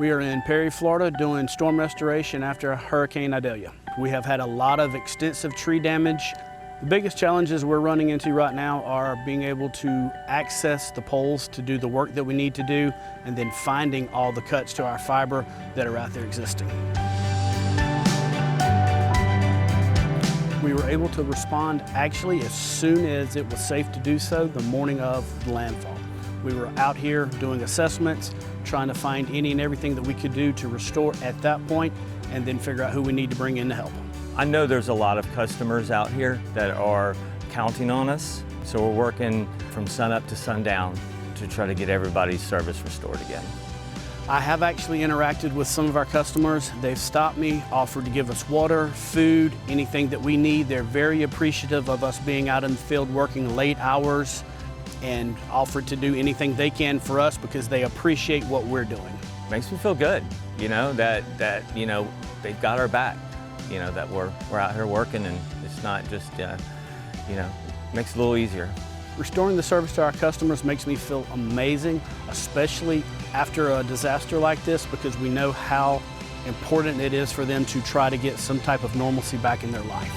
We are in Perry, Florida doing storm restoration after Hurricane Idalia. We have had a lot of extensive tree damage. The biggest challenges we're running into right now are being able to access the poles to do the work that we need to do, and then finding all the cuts to our fiber that are out there existing. We were able to respond actually as soon as it was safe to do so, the morning of the landfall. We were out here doing assessments, trying to find any and everything that we could do to restore at that point, and then figure out who we need to bring in to help. I know there's a lot of customers out here that are counting on us, so we're working from sunup to sundown to try to get everybody's service restored again. I have actually interacted with some of our customers. They've stopped me, offered to give us water, food, anything that we need. They're very appreciative of us being out in the field working late hours, and offered to do anything they can for us because they appreciate what we're doing. Makes me feel good, you know, that you know, they've got our back, you know, that we're out here working, and it's not just, you know, makes it a little easier. Restoring the service to our customers makes me feel amazing, especially after a disaster like this, because we know how important it is for them to try to get some type of normalcy back in their life.